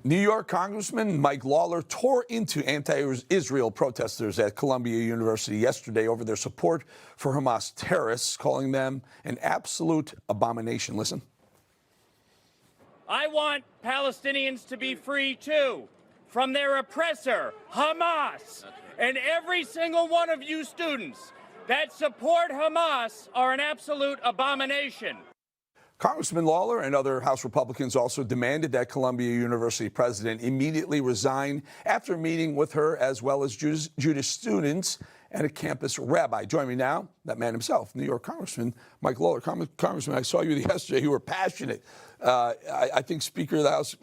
New York Congressman Mike Lawler tore into anti-Israel protesters at Columbia University yesterday over their support for Hamas terrorists, calling them an absolute abomination. Listen. I want Palestinians to be free, too, from their oppressor, Hamas. And every single one of you students that support Hamas are an absolute abomination. Congressman Lawler and other House Republicans also demanded that Columbia University president immediately resign after meeting with her, as well as Jewish students and a campus rabbi. Join me now, that man himself, New York Congressman Mike Lawler. Congressman, I saw you yesterday. You were passionate. I think Speaker of the House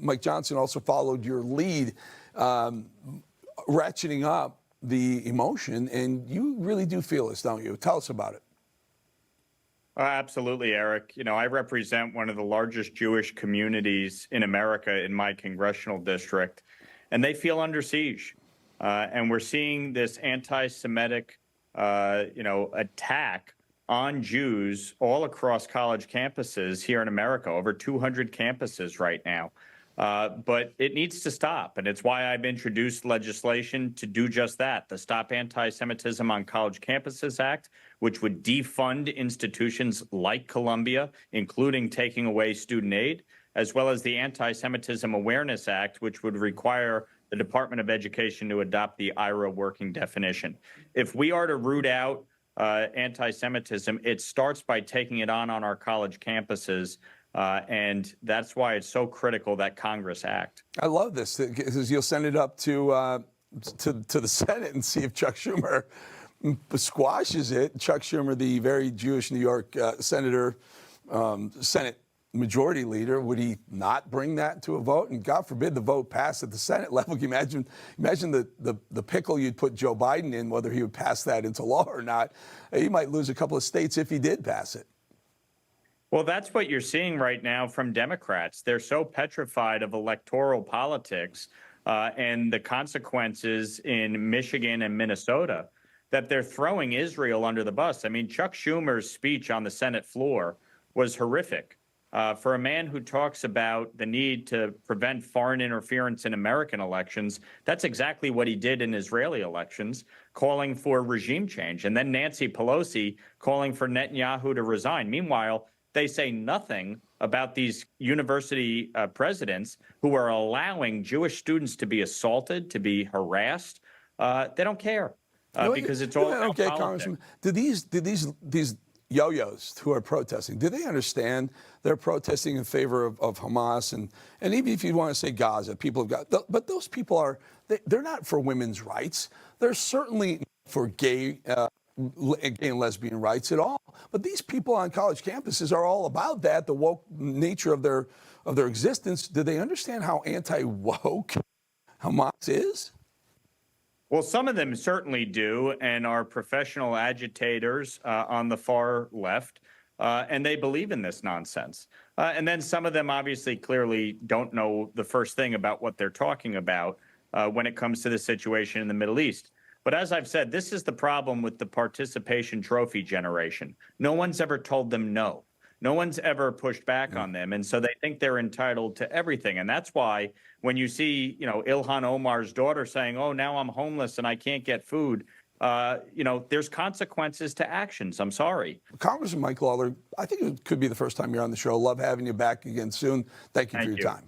Mike Johnson also followed your lead, ratcheting up the emotion, and you really do feel this, don't you? Tell us about it. Absolutely, Eric. You know, I represent one of the largest Jewish communities in America in my congressional district, and they feel under siege. And we're seeing this anti-Semitic, attack on Jews all across college campuses here in America, over 200 campuses right now. But it needs to stop, and it's why I've introduced legislation to do just that, the Stop Anti-Semitism on College Campuses Act, which would defund institutions like Columbia, including taking away student aid, as well as the Anti-Semitism Awareness Act, which would require the Department of Education to adopt the IRA working definition. If we are to root out anti-Semitism, it starts by taking it on our college campuses. And that's why it's so critical that Congress act. I love this, because you'll send it up to the Senate and see if Chuck Schumer squashes it. Chuck Schumer, the very Jewish New York senator, Senate majority leader, would he not bring that to a vote? And God forbid the vote passed at the Senate level. Can you imagine the pickle you'd put Joe Biden in, whether he would pass that into law or not? He might lose a couple of states if he did pass it. Well, that's what you're seeing right now from Democrats. They're so petrified of electoral politics and the consequences in Michigan and Minnesota that they're throwing Israel under the bus. I mean, Chuck Schumer's speech on the Senate floor was horrific. For a man who talks about the need to prevent foreign interference in American elections, that's exactly what he did in Israeli elections, calling for regime change. And then Nancy Pelosi calling for Netanyahu to resign. Meanwhile, they say nothing about these university presidents who are allowing Jewish students to be assaulted, to be harassed. They don't care because it's all about politics. Congressman, do these yo-yos who are protesting, do they understand they're protesting in favor of Hamas and even if you want to say Gaza, people have got, but those people they're not for women's rights. They're certainly for gay and lesbian rights at all. But these people on college campuses are all about that, the woke nature of their existence. Do they understand how anti-woke Hamas is? Well, some of them certainly do and are professional agitators on the far left, and they believe in this nonsense. And then some of them obviously clearly don't know the first thing about what they're talking about when it comes to the situation in the Middle East. But as I've said, this is the problem with the participation trophy generation. No one's ever told them no. No one's ever pushed back on them. And so they think they're entitled to everything. And that's why when you see, Ilhan Omar's daughter saying, oh, now I'm homeless and I can't get food, there's consequences to actions. I'm sorry. Congressman Mike Lawler, I think it could be the first time you're on the show. Love having you back again soon. Thank you for your time.